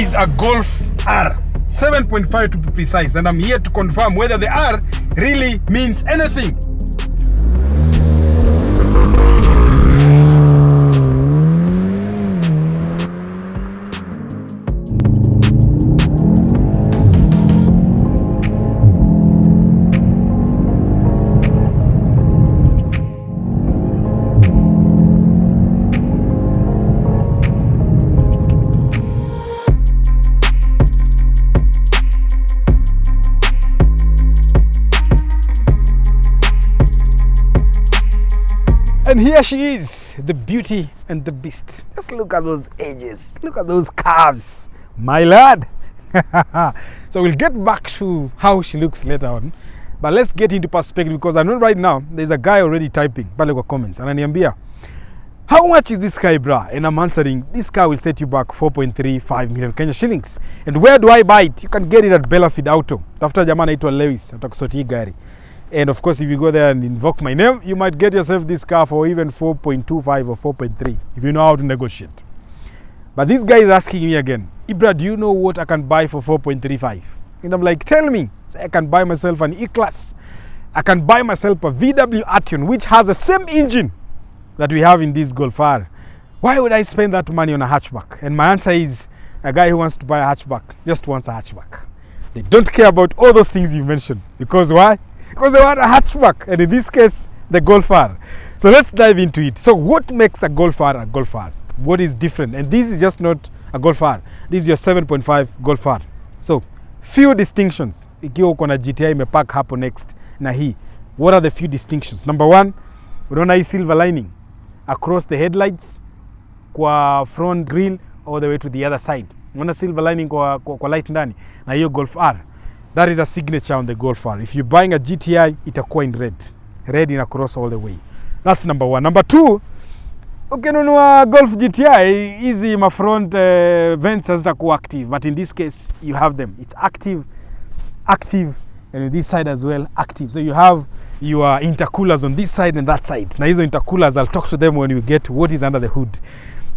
is a Golf R 7.5 to be precise, and I'm here to confirm whether the R really means anything. And here she is, the beauty and the beast. Just look at those edges. Look at those curves, my lad. So we'll get back to how she looks later on. But let's get into perspective, because I know right now there's a guy already typing pale kwa comments. Ananiambia, how much is this car, bra? And I'm answering, this car will set you back 4.35 million Kenya shillings. And where do I buy it? You can get it at Bellafid Auto. After jamaa anaitwa Lewis, atakusotia gari. And of course, if you go there and invoke my name, you might get yourself this car for even 4.25 or 4.3 if you know how to negotiate. But this guy is asking me again, Ibra, do you know what I can buy for 4.35? And I'm like, tell me. So I can buy myself an E-Class. I can buy myself a VW Action, which has the same engine that we have in this Golf R. Why would I spend that money on a hatchback? And my answer is, a guy who wants to buy a hatchback just wants a hatchback. They don't care about all those things you mentioned. Because why? Because they want a hatchback, and in this case, the Golf R. So let's dive into it. So what makes a Golf R a Golf R? What is different? And this is just not a Golf R. This is your 7.5 Golf R. So, few distinctions. Ikiwa uko na GTI imepark hapo next na hii. What are the few distinctions? Number one, unaona hii silver lining across the headlights, kwa front grille, all the way to the other side. Unaona silver lining kwa light ndani. Na hiyo Golf R. That is a signature on the Golf R. If you're buying a GTI, itakuwa in red. Red in across all the way. That's number one. Number two, ukinunua Golf GTI, easy my front vents hazitakuwa active. But in this case, you have them. It's active, and on this side as well, active. So you have your intercoolers on this side and that side. Now, hizo intercoolers, I'll talk to them when we get what is under the hood.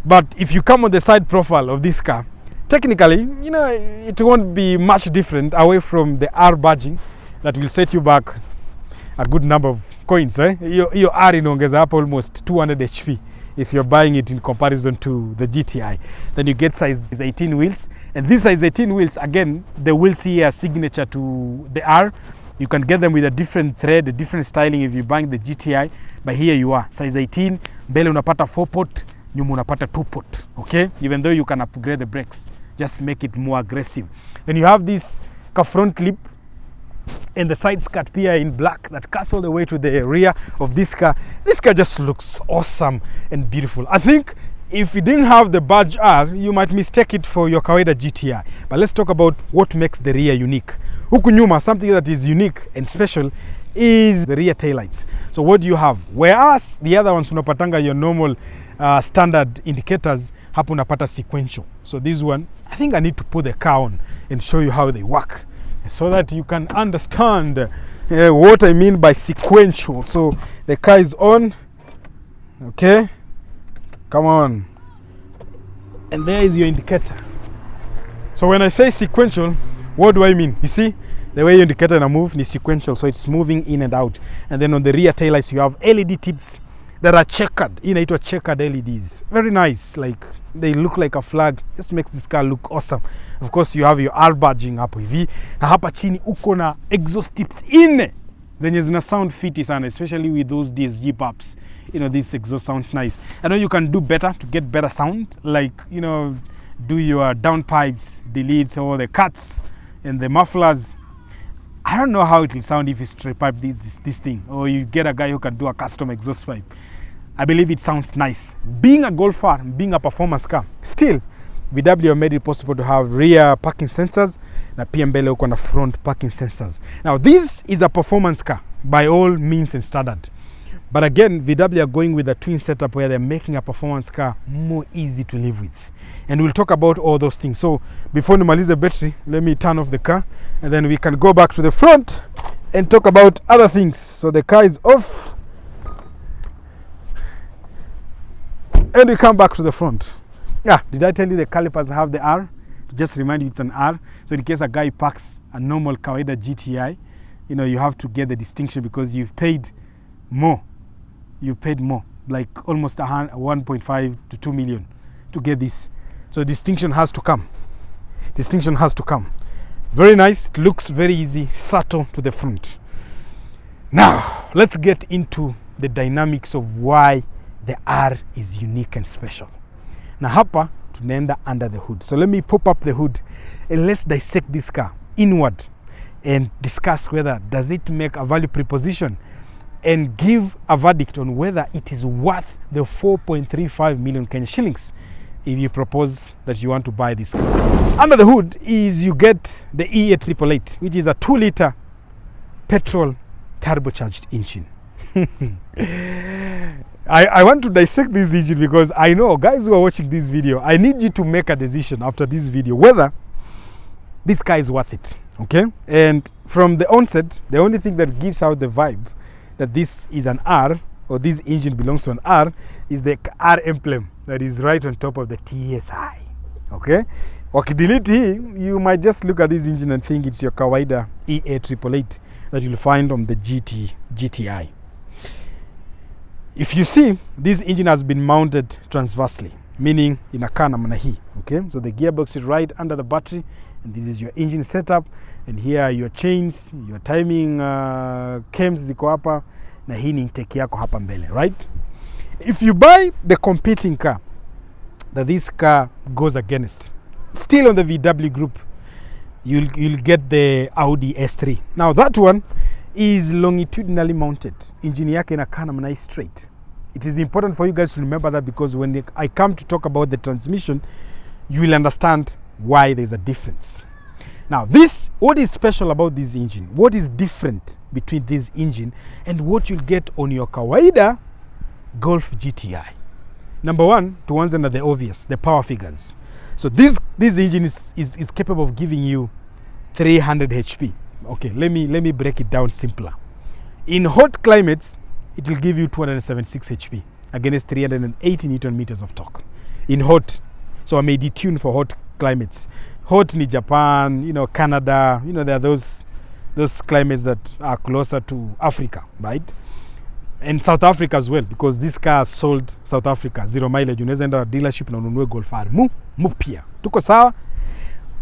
But if you come on the side profile of this car, technically, you know, it won't be much different away from the R badging that will set you back a good number of coins, right? Your R inaongeza up almost 200 HP if you're buying it in comparison to the GTI. Then you get size 18 wheels. And these size 18 wheels, again, the wheels here are signature to the R. You can get them with a different thread, a different styling if you're buying the GTI. But here you are, size 18, mbele unapata 4-pot, nyuma unapata 2-pot, okay? Even though you can upgrade the brakes, just make it more aggressive. Then you have this front lip and the side skirt here in black that cuts all the way to the rear of this car. This car just looks awesome and beautiful. I think if you didn't have the badge R, you might mistake it for your kawaida GTI. But let's talk about what makes the rear unique. Huku nyuma, something that is unique and special is the rear taillights. So what do you have? Whereas the other ones unapatanga your normal standard indicators, hapo unapata sequential. So this one, I think I need to put the car on and show you how they work so that you can understand what I mean by sequential. So the car is on, okay, come on, and there is your indicator. So when I say sequential, what do I mean? You see the way your indicator na move is sequential, so it's moving in and out. And then on the rear taillights you have LED tips that are checkered. Inaitwa checkered LEDs. Very nice, like they look like a flag. Just makes this car look awesome. Of course, you have your R badging hapo hivi. Na hapa chini uko na exhaust tips ine zenye zina sound fiti sana, especially with those DSG pumps. You know, this exhaust sounds nice. I know you can do better to get better sound, like, you know, do your downpipes, delete all the cuts and the mufflers. I don't know how it will sound if you straight pipe this thing, or you get a guy who can do a custom exhaust pipe. I believe it sounds nice. Being a Golf R, being a performance car, still VW made it possible to have rear parking sensors na pia mbele uko na front parking sensors. Now this is a performance car by all means and standard. But again, VW are going with a twin setup where they're making a performance car more easy to live with. And we'll talk about all those things. So before nimalize the battery, let me turn off the car and then we can go back to the front and talk about other things. So the car is off. And we come back to the front. Yeah, did I tell you the calipers have the R? just remind you it's an R. So in case a guy parks a normal kawaida GTI, you know, you have to get the distinction because you've paid more. You've paid more, like almost 1.5 to 2 million to get this. So distinction has to come. Distinction has to come. Very nice. It looks very easy, subtle to the front. Now, let's get into the dynamics of why the R is unique and special. Na hapa tunaenda under the hood. So let me pop up the hood and let's dissect this car inward and discuss whether does it make a value proposition and give a verdict on whether it is worth the 4.35 million Kenya shillings if you propose that you want to buy this car. Under the hood is you get the E888, which is a 2-liter petrol turbocharged engine. I want to dissect this engine because I know guys who are watching this video, I need you to make a decision after this video whether this car is worth it. Okay, and from the onset, the only thing that gives out the vibe that this is an R or this engine belongs to an R is the R emblem that is right on top of the TSI. Okay, wakidelete hii, you might just look at this engine and think it's your kawaida E888 that you'll find on the GTI. If you see, this engine has been mounted transversely, meaning in a car namna hii. Okay, so the gearbox is right under the battery, and this is your engine setup, and here are your chains, your timing cams ziko hapa, na hii ni intake yako hapa mbele, right? If you buy the competing car that this car goes against, still on the VW group, you'll get the Audi S3. Now that one is longitudinally mounted. Engine yake inakaa namna hii straight. It is important for you guys to remember that because when I come to talk about the transmission, you will understand why there's a difference. Now what is special about this engine? What is different between this engine and what you'll get on your kawaida Golf GTI? Number one, to answer the obvious, the power figures. So this engine is capable of giving you 300 HP. Okay, let me break it down simpler. In hot climates, it will give you 276 HP against 380 Newton meters of torque. In hot, so I may detune for hot climates. Hot in Japan, you know, Canada, you know, there are those climates that are closer to Africa, right? And South Africa as well, because this car sold South Africa, 0 mileage. Unaweza enda dealership na ununue Golf R. Mu pia. Tuko sawa?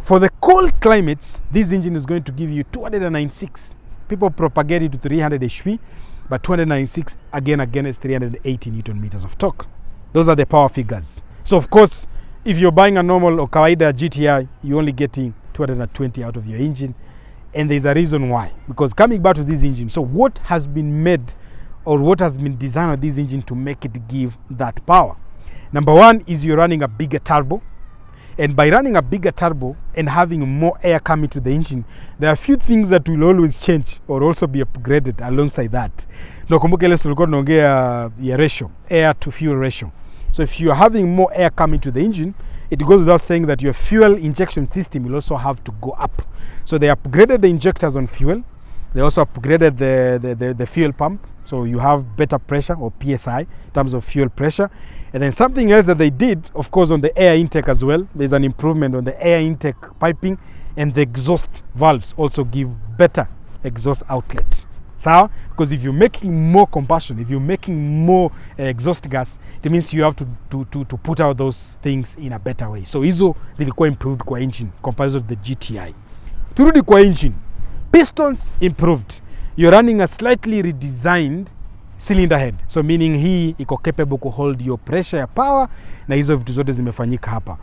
For the cold climates, this engine is going to give you 296. People propagate it to 300 HP, but 296 again against 380 Newton meters of torque. Those are the power figures. So of course, if you're buying a normal or kawaida GTI, you're only getting 220 out of your engine. And there's a reason why. Because coming back to this engine, so what has been made or what has been designed on this engine to make it give that power? Number one is you're running a bigger turbo. And by running a bigger turbo and having more air coming to the engine, there are a few things that will always change or also be upgraded alongside that. Nakumbuka ile tulikuwa tunaongea ya ratio, air to fuel ratio. So if you're having more air coming to the engine, it goes without saying that your fuel injection system will also have to go up. So they upgraded the injectors on fuel. They also upgraded the fuel pump. So you have better pressure or PSI in terms of fuel pressure. And then something else that they did, of course, on the air intake as well, there's an improvement on the air intake piping, and the exhaust valves also give better exhaust outlet. So, because if you're making more combustion, if you're making more exhaust gas, it means you have to put out those things in a better way. So hizo zilikuwa improved kwa engine compared to the GTI. Turudi kwa engine, pistons improved. You're running a slightly redesigned cylinder head, so meaning hii iko capable to hold your pressure ya power, na hizo vitu zote zimefanyika hapa.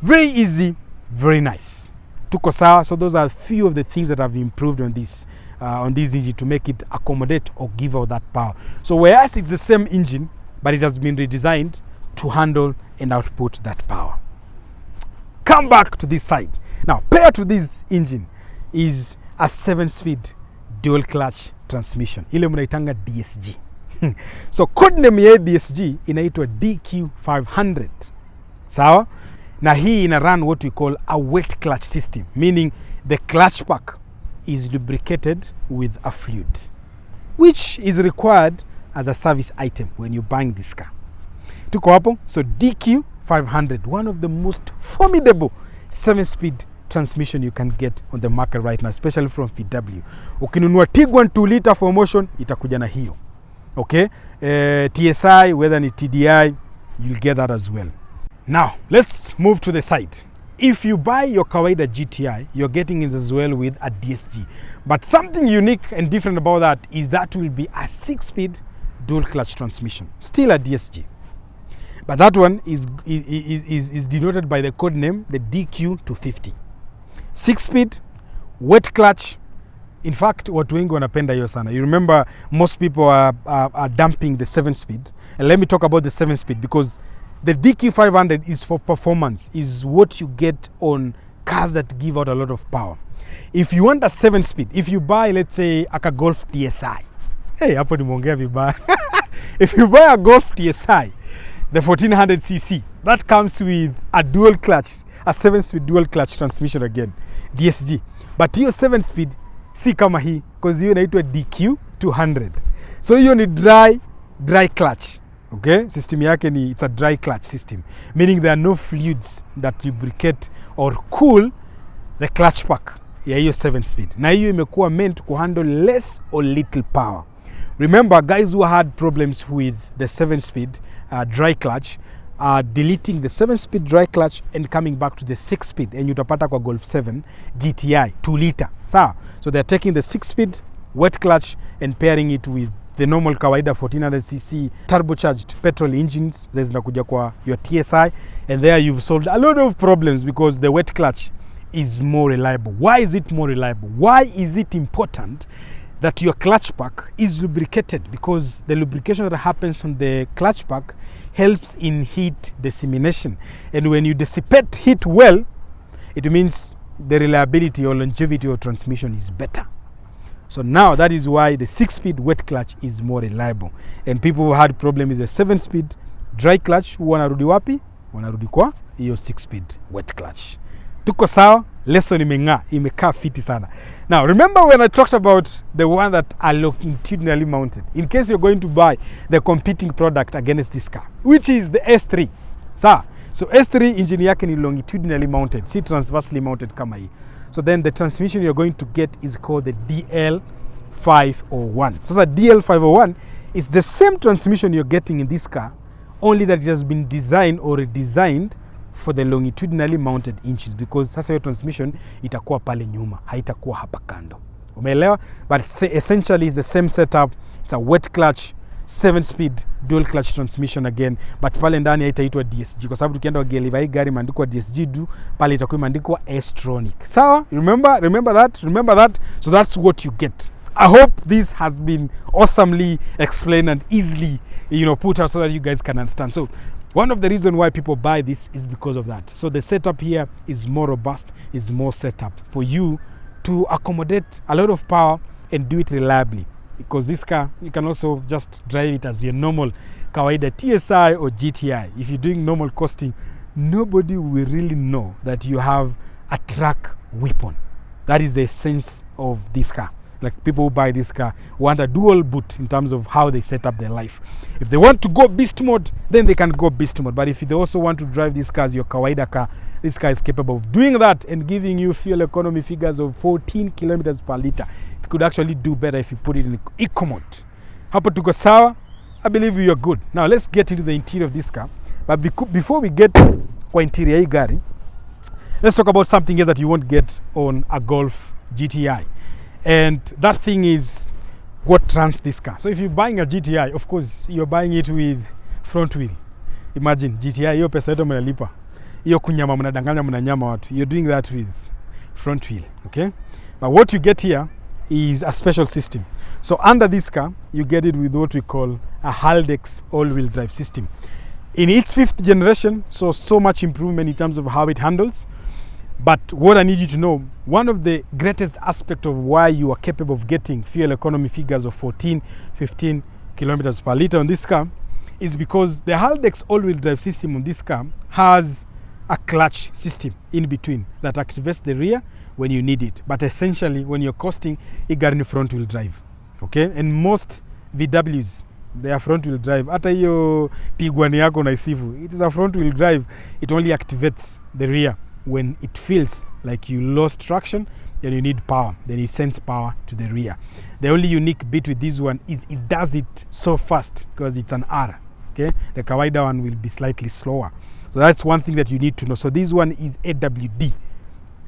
Very easy, very nice. Tuko sawa. So those are a few of the things that have improved on this engine to make it accommodate or give out that power. So whereas it's the same engine, but it has been redesigned to handle and output that power. Come back to this side. Now, paired to this engine is a 7-speed dual clutch transmission. Ile mnaitanga DSG. So code name ya DSG inaitwa DQ500. Sawa? Na hii ina run what we call a wet clutch system, meaning the clutch pack is lubricated with a fluid, which is required as a service item when you're buying this car. Tuko hapo. So DQ500, one of the most formidable 7-speed transmission you can get on the market right now, especially from VW. Ukinunua Tiguan 2 liter for motion, itakuja na hiyo. Okay? TSI, whether ni TDI, you'll get that as well. Now, let's move to the side. If you buy your kawaida GTI, you're getting it as well with a DSG. But something unique and different about that is that will be a 6-speed dual clutch transmission. Still a DSG. But that one is denoted by the code name, the DQ250. 6-speed, wet clutch. In fact, watu wengi wanapenda hiyo sana. You remember most people are dumping the 7-speed. And let me talk about the 7-speed because the DQ500 is for performance, is what you get on cars that give out a lot of power. If you want a 7-speed, if you buy, let's say, a Golf TSI. Hey, hapo nimeongea vibaya. If you buy a Golf TSI, the 1400cc, that comes with a dual clutch, a 7-speed dual clutch transmission again, DSG. But hiyo 7-speed, si kama hii, because hiyo inaitwa DQ200. So hiyo ni dry clutch. Okay, system yake ni, it's a dry clutch system, meaning there are no fluids that lubricate or cool the clutch pack ya hiyo 7-speed. Na hiyo imekuwa meant to handle less or little power. Remember, guys who had problems with the 7-speed dry clutch are deleting the 7-speed dry clutch and coming back to the 6-speed, and utapata kwa Golf 7 GTI 2 liter. So they're taking the 6-speed wet clutch and pairing it with the normal kawaida 1400cc turbocharged petrol engines zinakuja kwa your TSI, and there you've solved a lot of problems because the wet clutch is more reliable. Why is it more reliable? Why is it important that your clutch pack is lubricated? Because the lubrication that happens on the clutch pack helps in heat dissemination, and when you dissipate heat well, it means the reliability or longevity of transmission is better. So now that is why the 6-speed wet clutch is more reliable. And people who had problem with the 7-speed dry clutch, who wanarudi wapi? Wanarudi kwa hiyo 6-speed wet clutch. Tuko sawa, lesson imekaa fiti sana. Now remember when I talked about the one that are longitudinally mounted, in case you're going to buy the competing product against this car, which is the S3. So S3 engine yake ni longitudinally mounted, si transversely mounted kama hii. So then the transmission you're going to get is called the DL501. So the DL501 is the same transmission you're getting in this car, only that it has been designed or redesigned for the longitudinally mounted engines, because sasa hiyo transmission itakuwa pale nyuma, haitakuwa hapa kando. Umeelewa? But essentially it's the same setup. It's a wet clutch, 7-speed dual clutch transmission again, but pale ndani haitaitwa DSG kwa sababu tukienda geliva hii gari imeandikwa DSG du, pale itakuwa imeandikwa S-tronic. Sawa? Remember that? So that's what you get. I hope this has been awesomely explained and easily, put out so that you guys can understand. So one of the reasons why people buy this is because of that. So the setup here is more robust, is more set up for you to accommodate a lot of power and do it reliably. Because this car, you can also just drive it as your normal kawaida TSI or GTI. If you're doing normal costing, nobody will really know that you have a track weapon. That is the essence of this car. Like people who buy this car want a dual boot in terms of how they set up their life. If they want to go beast mode, then they can go beast mode. But if they also want to drive this car as your kawaida car, this car is capable of doing that and giving you fuel economy figures of 14 kilometers per liter. It could actually do better if you put it in eco mode. Hapo tuko sawa? I believe you are good. Now let's get into the interior of this car. But before we get kwa interior hii gari, let's talk about something else that you won't get on a Golf GTI. And that thing is what runs this car. So if you're buying a GTI, of course, you're buying it with front wheel. Imagine GTI, hiyo pesa yote mnalipa. Hiyo kunyama mnadanganya mnanyama watu. You're doing that with front wheel, okay? But what you get here is a special system. So under this car, you get it with what we call a Haldex all-wheel drive system. In its 5th generation, so much improvement in terms of how it handles. But what I need you to know, one of the greatest aspects of why you are capable of getting fuel economy figures of 14, 15 kilometers per liter on this car is because the Haldex all-wheel drive system on this car has a clutch system in between that activates the rear when you need it. But essentially, when you're costing, you got in front-wheel drive. Okay? And most VWs, they are front-wheel drive. Hata hiyo Tiguan yako na isivu, it is a front-wheel drive. It only activates the rear when it feels like you lost traction, then you need power. Then it sends power to the rear. The only unique bit with this one is it does it so fast because it's an R. Okay, the kawaida one will be slightly slower. So that's one thing that you need to know. So this one is AWD.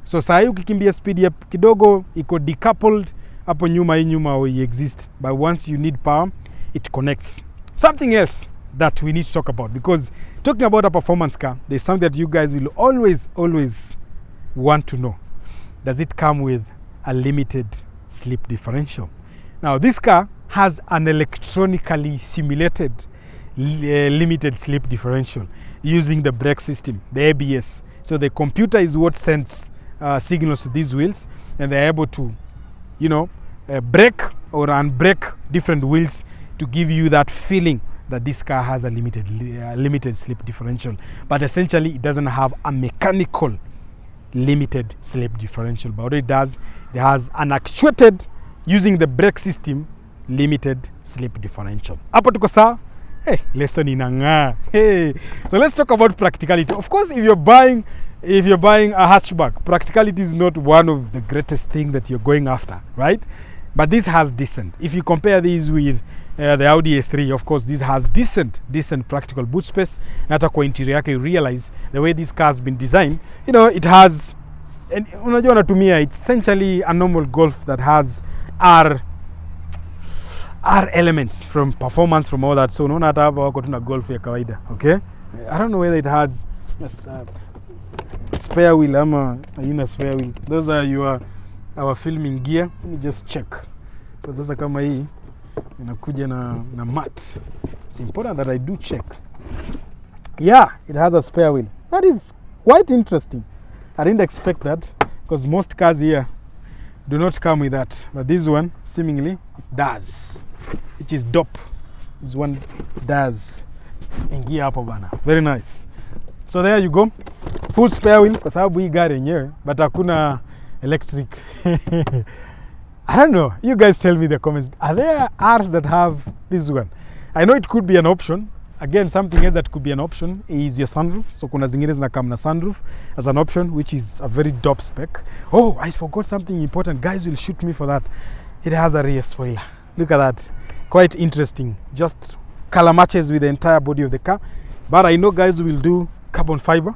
So saa ukikimbia speed ya kidogo iko decoupled, hapo nyuma hii nyuma will exist. But once you need power, it connects. Something else that we need to talk about, because talking about a performance car, there's something that you guys will always want to know. Does it come with a limited slip differential? Now this car has an electronically simulated limited slip differential using the brake system, the ABS. So the computer is what sends signals to these wheels, and they're able to, you know, brake or unbrake different wheels to give you that feeling that this car has a limited slip differential. But essentially it doesn't have a mechanical limited slip differential. But what it does, it has an actuated, using the brake system, limited slip differential. Hapo tuko sawa? Hey, lesson inang'aa. Hey. So let's talk about practicality. Of course, if you're buying a hatchback, practicality is not one of the greatest thing that you're going after, right? But this has decent. If you compare these with the Audi S3, of course, this has decent practical boot space. Hata kwa interior yake, you realize the way this car has been designed, you know, it has, and unajua natumia, it's essentially a normal Golf that has R elements from performance, from all that. So unaona hata hapa wako tuna Golf ya kawaida, okay? I don't know whether it has spare wheel ama haina spare wheel. Those are our filming gear. Let me just check. Kwa sasa kama hii inakuja na mat. It's important that I do check. Yeah, it has a spare wheel. That is quite interesting. I didn't expect that, because most cars here do not come with that. But this one seemingly it does, which is dope. This one does. Ingia hapo bana. Very nice. So there you go. Full spare wheel kwa sababu hii gari yenyewe, but hakuna electric. I don't know. You guys tell me in the comments. Are there R's that have this one? I know it could be an option. Again, something else that could be an option is your sunroof. So kuna zingine zinakam na sunroof as an option, which is a very dope spec. Oh, I forgot something important. Guys will shoot me for that. It has a rear spoiler. Look at that. Quite interesting. Just color matches with the entire body of the car. But I know guys will do carbon fiber.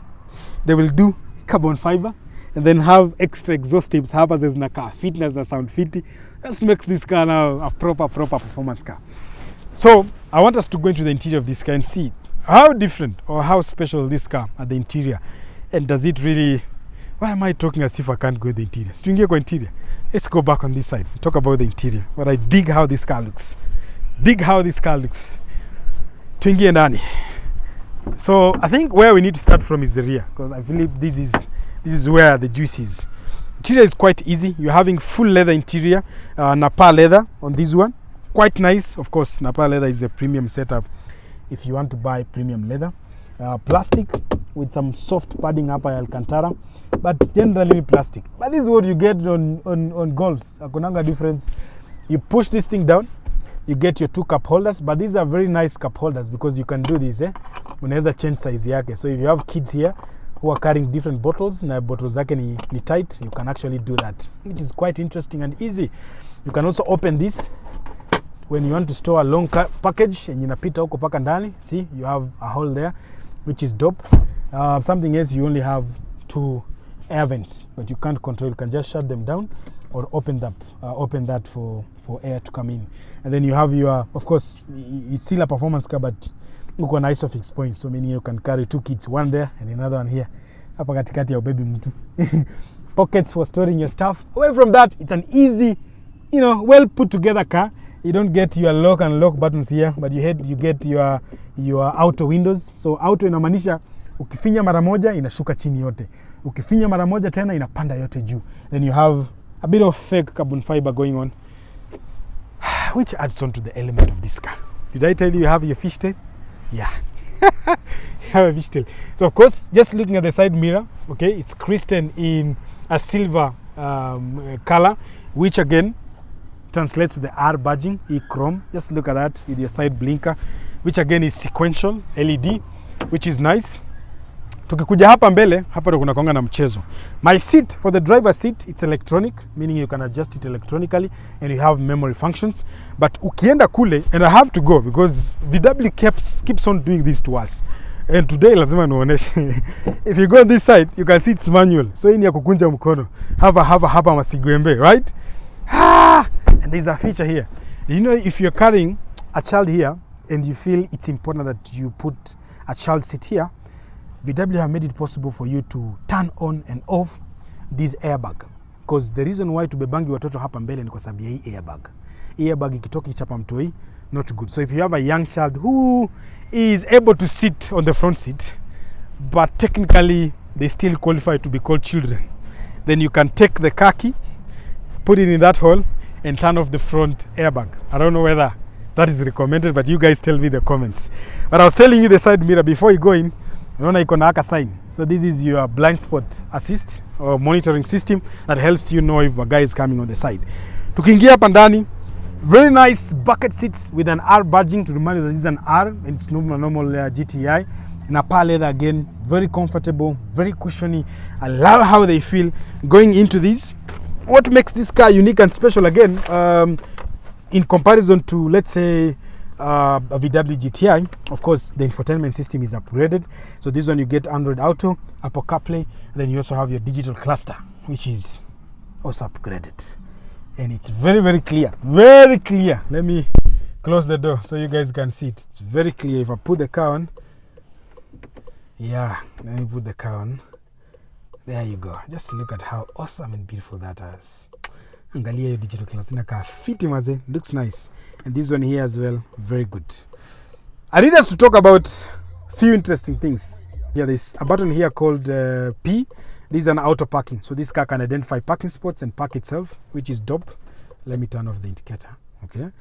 They will do carbon fiber and then have extra exhaust tips hapa zina car fitness na sound fiti. That makes this car now a proper performance car. So I want us to go into the interior of this car and see how different or how special this car at the interior, and does it really, why am I talking as if I can't go to the interior? Tuingie kwa interior. Let's go back on this side, talk about the interior. But I dig how this car looks. Tuingie ndani. So I think where we need to start from is the rear, because I believe this is where the juice is. Interior is quite easy. You're having full leather interior, Napa leather on this one. Quite nice. Of course, Napa leather is a premium setup if you want to buy premium leather. Plastic with some soft padding up by Alcantara, but generally plastic. But this is what you get on Golfs. Akunanga difference. You push this thing down, you get your 2 cup holders, but these are very nice cup holders because you can do this. Unaweza change size yake. So if you have kids here who are carrying different bottles, na bottles zake ni tight, you can actually do that, which is quite interesting and easy. You can also open this when you want to store a long package and inapita huko paka ndani. See, you have a hole there, which is dope. Something else, you only have 2 air vents, but you can't control. You can just shut them down or open that for air to come in. And then you have your, of course, it's still a performance car, but uko na isofix points, so meaning you can carry 2 kids, one there and another one here. Hapa katikati ya baby mtu. Pockets for storing your stuff. Away from that, it's an easy, you know, well put together car. You don't get your lock and lock buttons here, but you get your auto windows. So auto inamaanisha ukifinya mara moja inashuka chini yote, ukifinya mara moja tena inapanda yote juu. Then you have a bit of fake carbon fiber going on, which adds on to the element of this car. Did I tell you have your fishtail? Yeah. You have a fishtail. So of course, just looking at the side mirror, okay, it's christened in a silver color, which again translates to the R badging, E-chrome. Just look at that with your side blinker, which again is sequential LED, which is nice. Tukikuja hapa mbele, hapa ndo kuna konga na mchezo. My seat, for the driver seat, it's electronic, meaning you can adjust it electronically and you have memory functions. But ukienda kule, and I have to go because VW keeps on doing this to us. And today lazima nuoneshe. If you go on this side, you can see it's manual. So hii ni ya kukunja mkono. Hapa masigwembe, right? And there's a feature here. You know, if you're carrying a child here and you feel it's important that you put a child seat here, VW have made it possible for you to turn on and off this airbag. Because the reason why tubebangi watoto hapa mbele ni kwa sababu ya hii airbag. Hii airbag ikitoka ichapa mtoi, not good. So if you have a young child who is able to sit on the front seat, but technically they still qualify to be called children, then you can take the car key, put it in that hole, and turn off the front airbag. I don't know whether that is recommended, but you guys tell me in the comments. But I was telling you the side mirror before you go in. Unaona iko na aka sign. So this is your blind spot assist or monitoring system that helps you know if a guy is coming on the side. Tukiingia hapa ndani, very nice bucket seats with an R badging to remind you that this is an R and it's normal GTI. In a power leather again, very comfortable, very cushiony. I love how they feel going into this. What makes this car unique and special again, in comparison to, let's say, a VW GTI, of course the infotainment system is upgraded. So this one you get Android Auto, Apple CarPlay, and then you also have your digital cluster, which is also upgraded, and it's very, very clear, very clear. Let me close the door so you guys can see it. It's very clear. If I put the car on, yeah, let me put the car on. There you go. Just look at how awesome and beautiful that is. Angalia hiyo digital class inakaa fiti maze, looks nice. And this one here as well, very good. I need us to talk about few interesting things. Yeah, there's a button here called P. This is an auto parking. So this car can identify parking spots and park itself, which is dope. Let me turn off the indicator. Okay.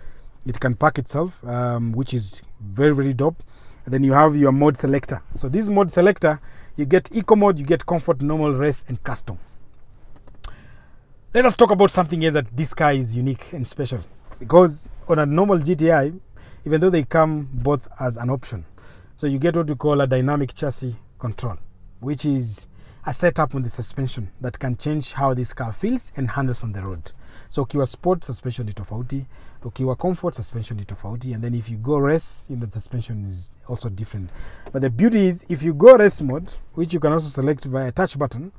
It can park itself, which is very, very dope. And then you have your mode selector. So this mode selector, you get eco mode, you get comfort, normal, race, and custom. Let us talk about something else that this car is unique and special. Because on a normal GTI, even though they come both as an option, so you get what we call a dynamic chassis control, which is a setup on the suspension that can change how this car feels and handles on the road. So ukiwa sport, suspension ni tofauti. Ukiwa comfort, suspension ni tofauti. And then if you go race, you know, the suspension is also different. But the beauty is, if you go race mode, which you can also select via a touch button,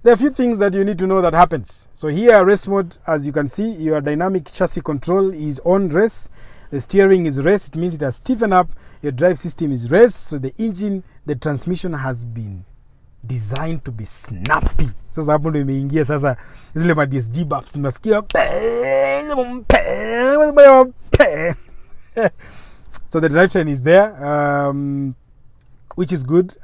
there are a few things that you need to know that happens. So here, race mode, as you can see, your dynamic chassis control is on race. The steering is race. It means it has stiffened up. Your drive system is race. So the engine, the transmission has been designed to be snappy. Sasa hapo ndo imeingia sasa zile ma DSG baps unasikia. So the drivetrain is there, which is good.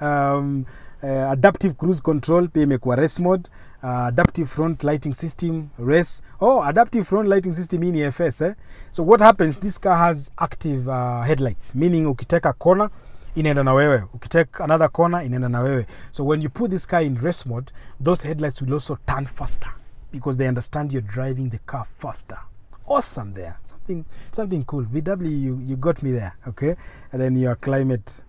Adaptive cruise control pia imekuwa race mode. Adaptive front lighting system, race. Oh, adaptive front lighting system in EFS. So what happens, this car has active headlights, meaning ukiteka corner inaenda na wewe, ukiteka another corner inaenda na wewe. So when you put this car in race mode, those headlights will also turn faster because they understand you're driving the car faster. Awesome there. Something cool. VW, you got me there, okay? And then your climate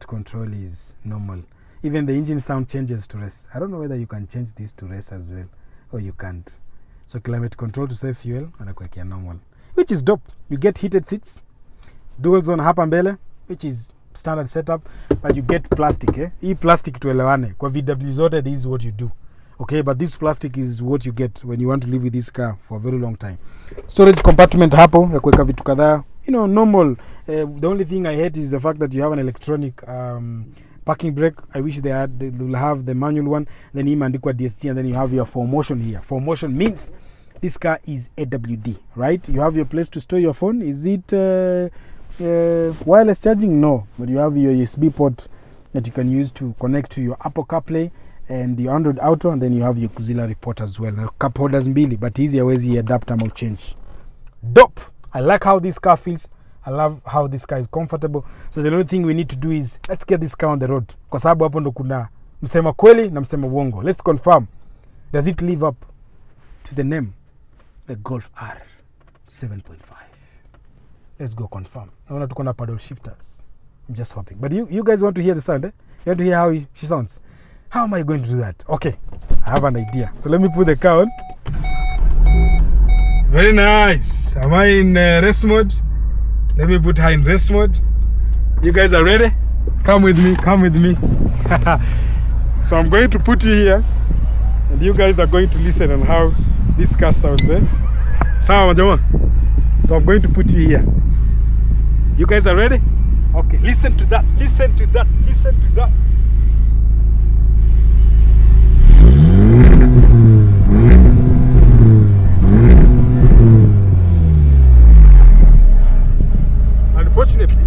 control is normal. Even the engine sound changes to race. I don't know whether you can change this to race as well, or you can't. So climate control to save fuel, anakuwekea normal, which is dope. You get heated seats, dual zone hapa mbele, which is standard setup, but you get plastic. Hii plastic tuelewane. Kwa VW zote, this is what you do. Okay, but this plastic is what you get when you want to live with this car for a very long time. Storage compartment hapo ya kuweka vitu kadhaa. You know, normal. The only thing I hate is the fact that you have an electronic parking brake. I wish they will have the manual one. Then imeandikwa DSG, and then you have your 4Motion here. 4Motion means this car is AWD, right? You have your place to store your phone. Is it wireless charging? No, but you have your USB port that you can use to connect to your Apple CarPlay and your Android Auto, and then you have your auxiliary port as well. Now, cup holders mbili, but easy hawezi adapt ama change. Dope. I like how this car feels. I love how this car is comfortable. So the only thing we need to do is let's get this car on the road. Kwa sababu hapo ndo kuna msema kweli na msema uongo. Let's confirm. Does it live up to the name? The Golf R 7.5. Let's go confirm. Naona tuko na paddle shifters. I'm just hoping. But you guys want to hear the sound, eh? You want to hear how she sounds? How am I going to do that? Okay, I have an idea. So let me put the car on. Very nice. Am I in rest mode? Let me put her in rest mode. You guys are ready? Come with me, come with me. So I'm going to put you here, and you guys are going to listen on how this car sounds, eh? Sawa majama. So I'm going to put you here. You guys are ready? Okay, listen to that, listen to that, listen to that. Unfortunately,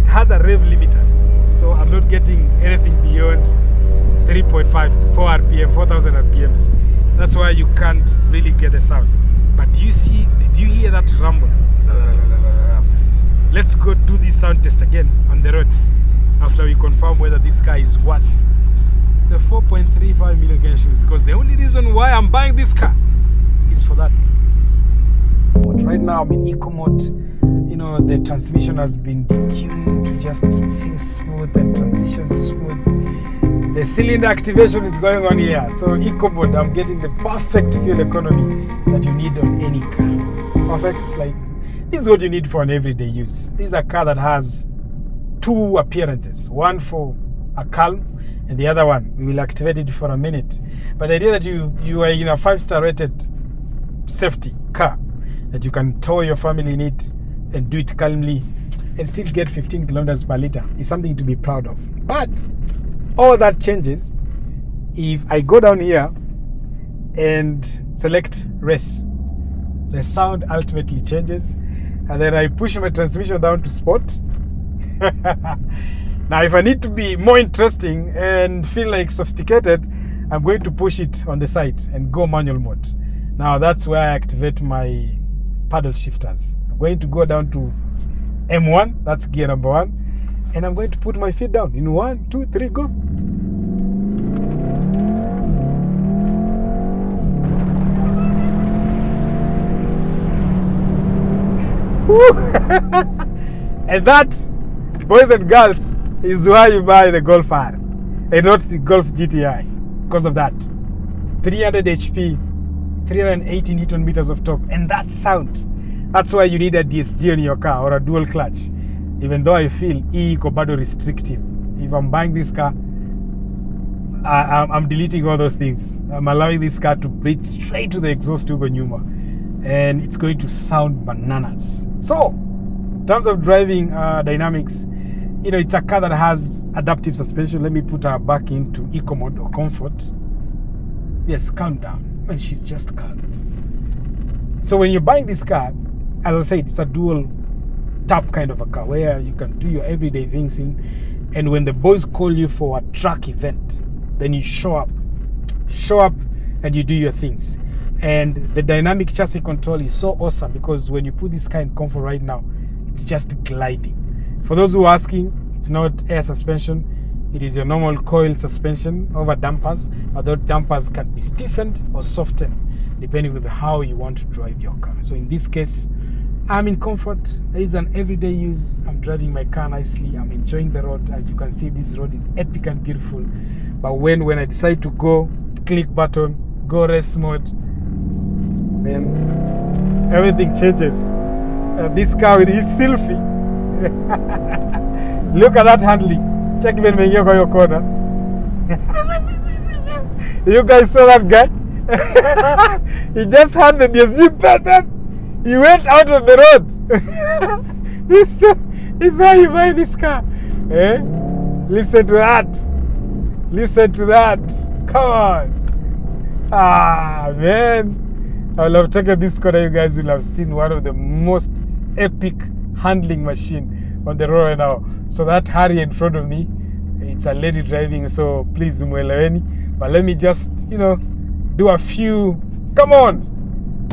it has a rev limiter, so I'm not getting anything beyond 3.5, 4 RPM, 4,000 RPMs. That's why you can't really get the sound. But do you see, did you hear that rumble? Let's go do this sound test again on the road after we confirm whether this car is worth the 4.35 million Kenyan shillings, because the only reason why I'm buying this car is for that. But right now I'm in eco mode. You know, the transmission has been tuned to just feel smooth and transition smooth. The cylinder activation is going on here. So eco mode, I'm getting the perfect fuel economy that you need on any car. Perfect, like this is what you need for an everyday use. This is a car that has two appearances. One for a calm, and the other one, we will activate it for a minute. But the idea that you are in a 5-star rated safety car, that you can tow your family in it and do it calmly and still get 15 kilometers per liter is something to be proud of. But all that changes if I go down here and select race. The sound ultimately changes, and then I push my transmission down to sport. Now if I need to be more interesting and feel like sophisticated, I'm going to push it on the side and go manual mode. Now that's where I activate my paddle shifters. I'm going to go down to M1, that's gear number 1, and I'm going to put my feet down in 1, 2, 3, go. And that, boys and girls, is why you buy the Golf R and not the Golf GTI. Because of that 300 HP, 380 Newton meters of torque, and that sound. That's why you need a DSG in your car or a dual clutch. Even though I feel e-cobado restrictive, if I'm buying this car, I'm deleting all those things. I'm allowing this car to breathe straight to the exhaust tube Nyuma, and it's going to sound bananas. So, in terms of driving dynamics, you know, it's a car that has adaptive suspension. Let me put her back into eco mode or comfort. Yes, calm down. When she's just calm. So when you're buying this car, as I said, it's a dual tap kind of a car where you can do your everyday things in, and when the boys call you for a track event, then you show up and you do your things. And the dynamic chassis control is so awesome, because when you put this car in comfort right now, it's just gliding. For those who are asking, it's not air suspension, it is your normal coil suspension over dampers, although dampers can be stiffened or softened depending on how you want to drive your car. So in this case, I'm in comfort. It is an everyday use. I'm driving my car nicely. I'm enjoying the road. As you can see, this road is epic and beautiful. But when I decide to go, click button, go race mode, then everything changes. This car with his selfie. Look at that handling. Check even when you go your corner. You guys saw that guy? He just had the DSG button. He went out of the road. This is why you buy this car. Eh? Listen to that. Listen to that. Come on. Ah, man. I will have taken this corner. You guys will have seen one of the most epic handling machine on the road right now. So that Harrier in front of me, it's a lady driving, so please mweleweni. But let me just, do a few. Come on,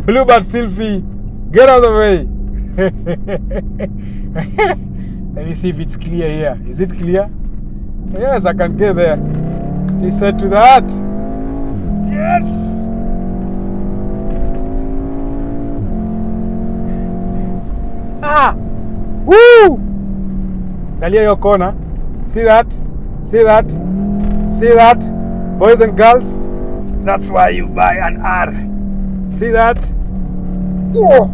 Bluebird selfie, get out of the way. Let me see if it's clear here. Is it clear? Yes, I can get there. Listen to that. Yes. Ah! Woo! Angalia your corner. See that? See that? See that? Boys and girls, that's why you buy an R. See that? Whoa!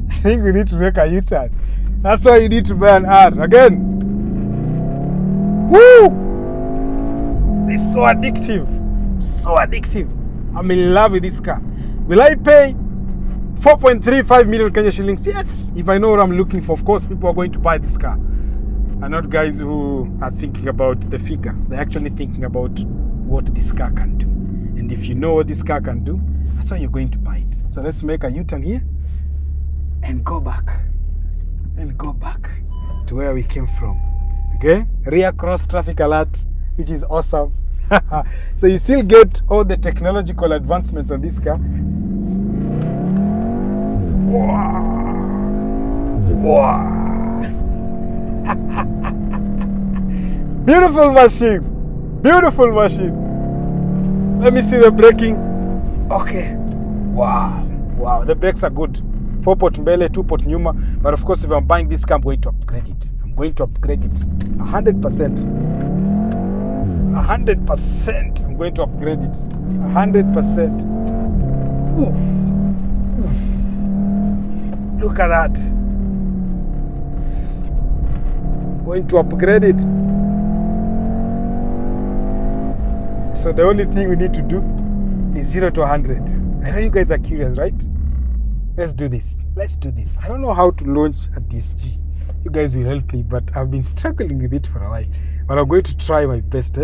I think we need to make a U-turn. That's why you need to buy an R. Again. Woo! It's so addictive. So addictive. I'm in love with this car. Will I pay 4.35 million Kenya shillings? Yes. If I know what I'm looking for, of course, people are going to buy this car. And not guys who are thinking about the figure. They're actually thinking about what this car can do. And if you know what this car can do, that's why you're going to buy it. So let's make a U-turn here and go back. And go back to where we came from. Okay? Rear cross traffic alert, which is awesome. So you still get all the technological advancements on this car. Wow. Wow. Beautiful machine. Beautiful machine. Let me see the braking. Okay. Wow. Wow. The brakes are good. 4-port mbele, 2-port nyuma. But of course, if I'm buying this car, I'm going to upgrade it. I'm going to upgrade it. 100%. 100%. I'm going to upgrade it. 100%. Oof. Oof. Look at that. Going to upgrade it. So the only thing we need to do is 0 to 100. I know you guys are curious, right? Let's do this. Let's do this. I don't know how to launch a DSG. You guys will help me, but I've been struggling with it for a while. But I'm going to try my best.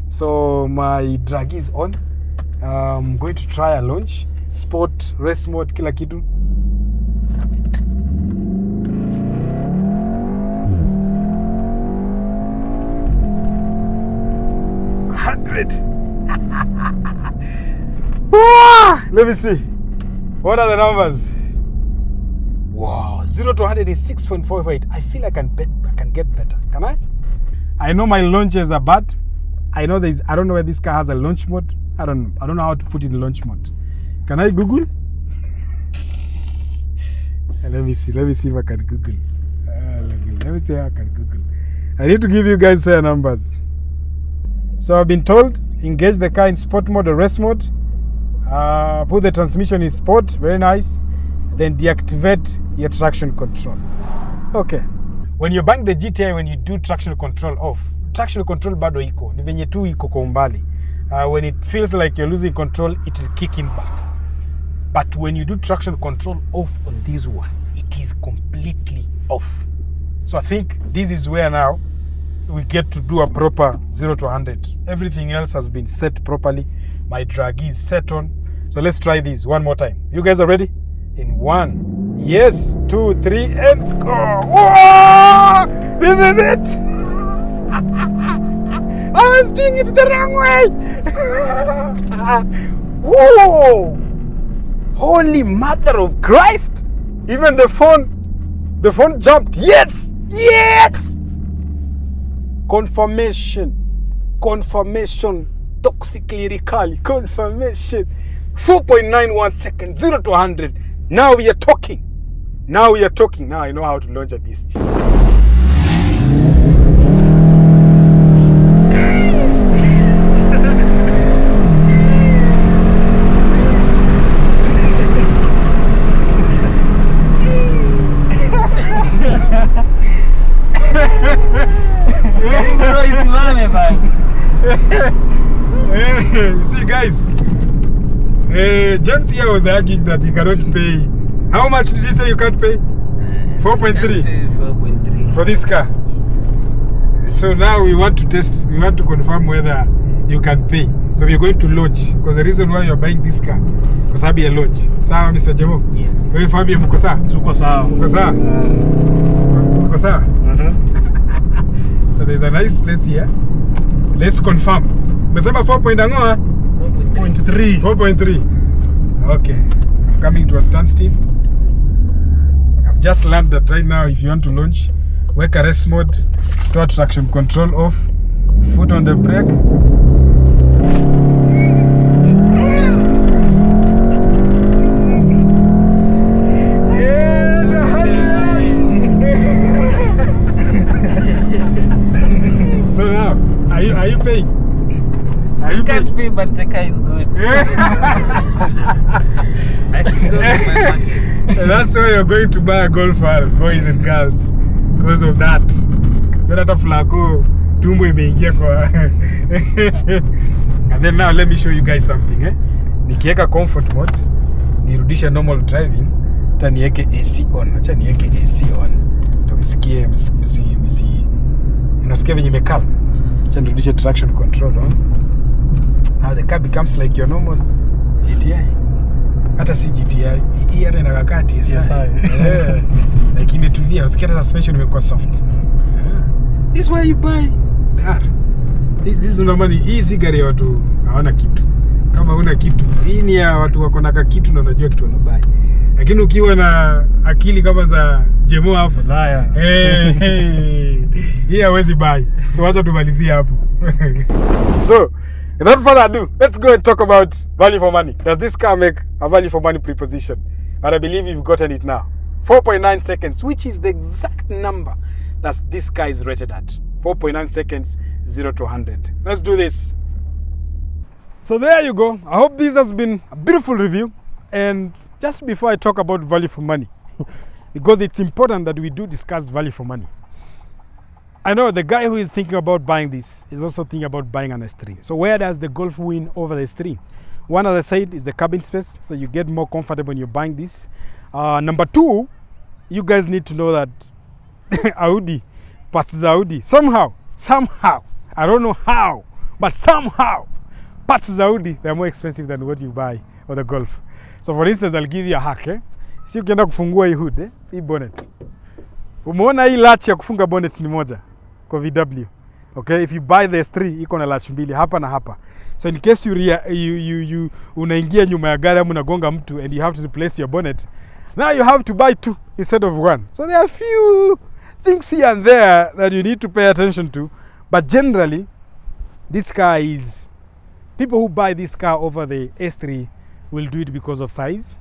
So my drag is on. I'm going to try a launch. Sport, race mode, kila kitu. Let me see. What are the numbers? Wow, 0 to 100 is 6.48. I feel I can get better. Can I? I know my launches are bad. I know I don't know where this car has a launch mode. I don't know how to put it in launch mode. Can I Google? Let me see if I can Google. Let me see how I can Google. I need to give you guys fair numbers. So I've been told, engage the car in sport mode or race mode. Put the transmission in sport, very nice. Then deactivate your traction control. Okay. When you bang the GTI, when you do traction control off, traction control bado iko. Ni venye tu iko kwa umbali. When it feels like you're losing control, it will kick in back. But when you do traction control off on this one, it is completely off. So I think this is where now we get to do a proper 0 to 100. Everything else has been set properly. My drag is set on. So let's try this one more time. You guys are ready? In 1, yes, 2, 3, and go. Whoa! This is it. I was doing it the wrong way. Whoa! Holy Mother of Christ! Even the phone jumped. Yes! Yes! Confirmation. Toxic lyrically. Confirmation. 4.91 seconds. 0 to 100. Now we are talking. Now I know how to launch a DSG. See guys, James here was arguing that he cannot pay. How much did you say you can't pay? 4.3 for this car. So now we want to test, we want to confirm whether you can pay. So we're going to launch, because the reason why you're buying this car, because I'll be a launch. Sawa Mr. Jemo? Yes. Wewe Fabio mko sawa? Tuko sawa. Mko sawa? Mko sawa? So there's a nice place here. Let's confirm. Umesema 4.3. Okay. I'm coming to a standstill. I've just learned that right now if you want to launch, wake a race mode, tow traction control off, foot on the brake. Yeah, can't pay, but the car is good. I still don't have my market. And that's why you're going to buy a Golf, boys and girls, because of that. You're not a flaco. Tumbo imeingia kwa. And then now let me show you guys something. Nikiweka comfort mode, nirudisha normal driving, hata niweke AC on. Acha niweke AC on. Ndio msikie unasikia venye imekaa. Acha nirudishe traction control on. Now the car becomes like your normal GTI. Hata si GTI, hii hata inakaa TSI. Like imetulia, usikia hata suspension imekuwa soft. This is why you buy the R. This is normally easy gari ya watu hawana kitu. Kama huna kitu, hii ni ya watu wako na kitu na unajua kitu wanabuy. Lakini ukiwa na akili kama za Jemo hapo, hii hawezi buy. So wacha tumalizie hapo. So, without further ado, let's go and talk about value for money. Does this car make a value for money preposition? And I believe you've gotten it now. 4.9 seconds, which is the exact number that this car is rated at. 4.9 seconds, 0 to 100. Let's do this. So there you go. I hope this has been a beautiful review. And just before I talk about value for money, because it's important that we do discuss value for money. I know the guy who is thinking about buying this is also thinking about buying an S3. So where does the Golf win over the S3? One, as I said, is the cabin space. So you get more comfortable when you're buying this. Number two, you guys need to know that Audi, parts of Audi, somehow, I don't know how, but somehow, parts of Audi, they're more expensive than what you buy on the Golf. So for instance, I'll give you a hack. Si ukienda kufungua hii hood, hii bonnet. Umeona hii latch ya kufunga bonnet ni moja kwa VW. Okay, if you buy the S3 iko na latch mbili hapa na hapa. So in case you unaingia nyuma ya gari ama unagonga mtu and you have to replace your bonnet, now you have to buy two instead of one. So there are a few things here and there that you need to pay attention to, but generally this car is, people who buy this car over the S3 will do it because of size.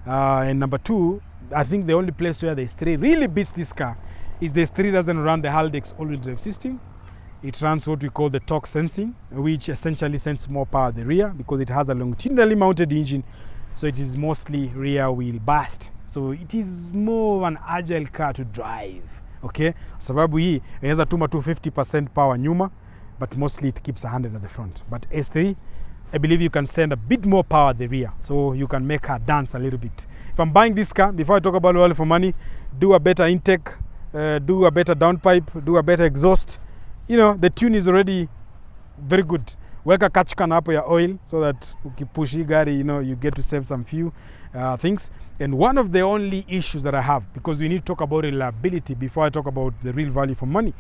And number two, I think the only place where the S3 really beats this car is the S3 doesn't run the Haldex all-wheel drive system. It runs what we call the torque sensing, which essentially sends more power at the rear because it has a longitudinally mounted engine, so it is mostly rear wheel burst. So it is more of an agile car to drive. Okay, sababu hii inaweza tuma 250% power nyuma, but mostly it keeps 100 at the front. But S3, I believe you can send a bit more power at the rear, so you can make her dance a little bit. If I'm buying this car, before I talk about value for money, do a better intake, do a better downpipe, do a better exhaust. You know, the tune is already very good. Weka catch can hapo ya oil so that ukipush gari, you know, you get to save some few things. And one of the only issues that I have, because we need to talk about reliability before I talk about the real value for money.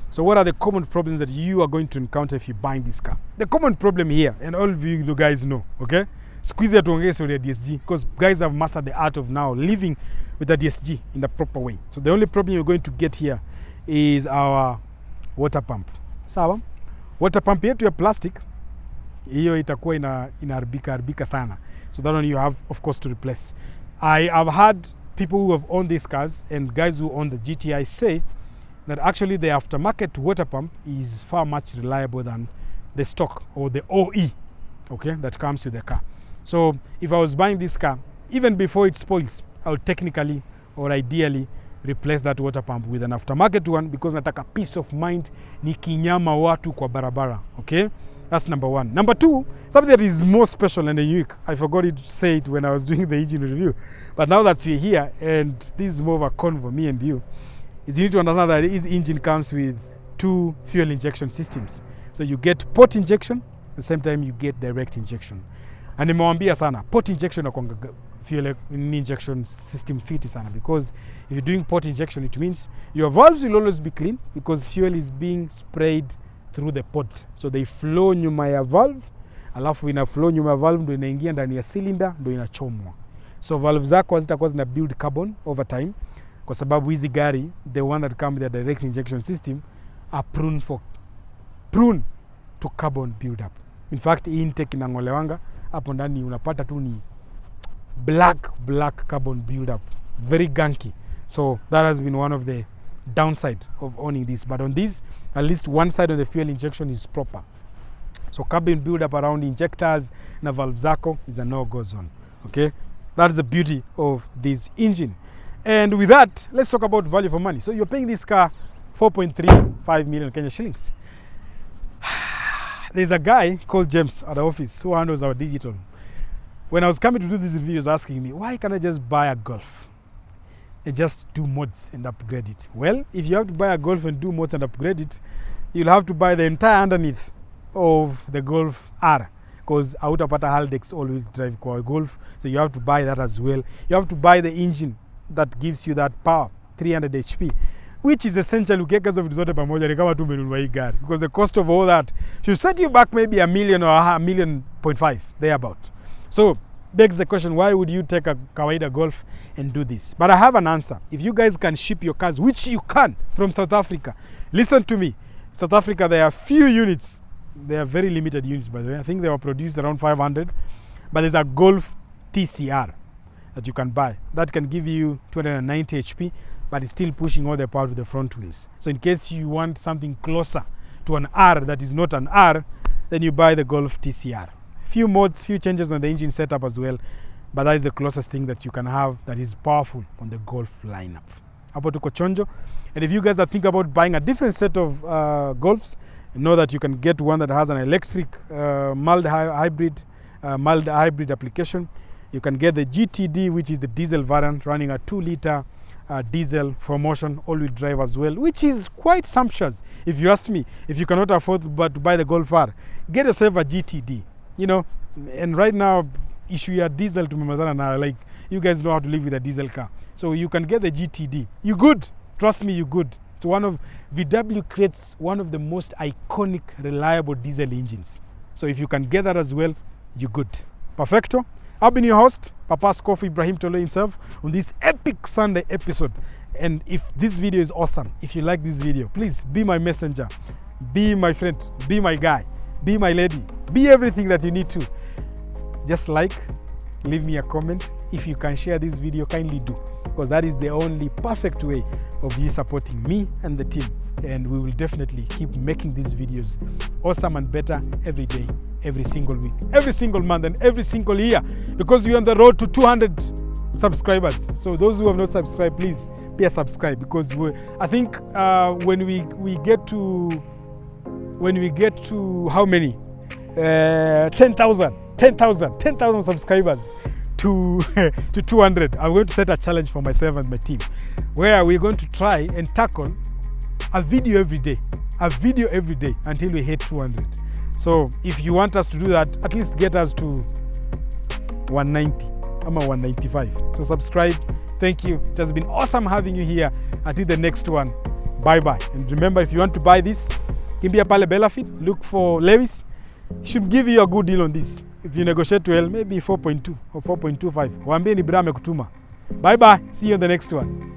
So what are the common problems that you are going to encounter if you buy this car? The common problem here, and all of you guys know, okay? Squeeze it to story DSG, because guys have mastered the art of now living with the DSG in the proper way. So the only problem you're going to get here is our water pump. Sawa? Water pump yetu ya plastic, hiyo itakuwa inaharibika sana. So that one you have, of course, to replace. I have had people who have owned these cars and guys who own the GTI say that actually the aftermarket water pump is far much reliable than the stock or the OE, okay, that comes with the car. So if I was buying this car, even before it spoils, I would technically or ideally replace that water pump with an aftermarket one, because nataka peace of mind nikinyama watu kwa barabara, okay? That's number one. Number two, something that is more special and unique. I forgot to say it when I was doing the engine review. But now that we're here, and this is more of a convo, me and you, is you need to understand that this engine comes with 2 fuel injection systems. So you get port injection, at the same time you get direct injection. And nimewambia sana, port injection na fuel injection system fiti sana, because if you're doing port injection, it means your valves will always be clean because fuel is being sprayed through the port. So they flow nyuma ya valve, alafu ina flow nyuma ya valve ndo inaingia ndani ya cylinder ndo inachomwa. So valve zako hazitakuwa zina build carbon over time, kwa sababu hizi gari, the one that come with a direct injection system, are prone to carbon build up. In fact, intake inangolewanga hapo ndani unapata tu ni black carbon build up, very gunky. So that has been one of the downside of owning this. But on this, at least one side of the fuel injection is proper. So cabin build-up around injectors na valve zako is a no-go zone. Okay, that is the beauty of this engine. And with that, let's talk about value for money. So you're paying this car 4.35 million Kenya shillings. There's a guy called James at the office who handles our digital. When I was coming to do this review, he was asking me, why can't I just buy a Golf and just do mods and upgrade it? Well, if you have to buy a Golf and do mods and upgrade it, you'll have to buy the entire underneath of the Golf R, because hautapata Haldex all-wheel drive kwa Golf, so you have to buy that as well. You have to buy the engine that gives you that power, 300 HP, which is essentially ukiweka hizo vitu zote pamoja ni kama tu umenunua hii gari, because the cost of all that should set you back maybe $1 million or $1.5 million thereabout. So begs the question, why would you take a kawaida Golf and do this? But I have an answer. If you guys can ship your cars, which you can, from South Africa, listen to me. South Africa, there are few units. They are very limited units, by the way. I think they were produced around 500. But there's a Golf TCR that you can buy. That can give you 290 HP, but it's still pushing all the power to the front wheels. So in case you want something closer to an R that is not an R, then you buy the Golf TCR. Few mods, few changes on the engine setup as well, but that is the closest thing that you can have that is powerful on the Golf lineup. Hapo tuko chonjo. And if you guys are thinking about buying a different set of Golfs, know that you can get one that has an electric mild hybrid application. You can get the GTD, which is the diesel variant, running a 2-liter diesel 4Motion all-wheel drive as well, which is quite sumptuous. If you ask me, if you cannot afford but to buy the Golf R, get yourself a GTD. You know, and right now, issue your diesel to Mamazana now, like, you guys know how to live with a diesel car. So you can get the GTD. You good. Trust me, you good. It's one of, VW creates one of the most iconic, reliable diesel engines. So if you can get that as well, you good. Perfecto. I've been your host, Papa Skofu Ibrahim Tolo himself, on this epic Sunday episode. And if this video is awesome, if you like this video, please be my messenger, be my friend, be my guy, be my lady, be everything that you need to. Just like, leave me a comment. If you can share this video, kindly do, because that is the only perfect way of you supporting me and the team. And we will definitely keep making these videos awesome and better every day, every single week, every single month, and every single year, because we're on the road to 200 subscribers. So those who have not subscribed, please be a subscribe, because I think when we get to how many 10,000 subscribers to 200, I'm going to set a challenge for myself and my team, where we're going to try and tackle a video every day until we hit 200. So if you want us to do that, at least get us to 190 or 195. So subscribe. Thank you. It has been awesome having you here. Until the next one, bye bye. And remember, if you want to buy this, kimbia pale Bellafid, look for Lewis. He should give you a good deal on this. If you negotiate well, maybe 4.2 or 4.25. Waambie ni Bra amekutuma. Bye bye. See you on the next one.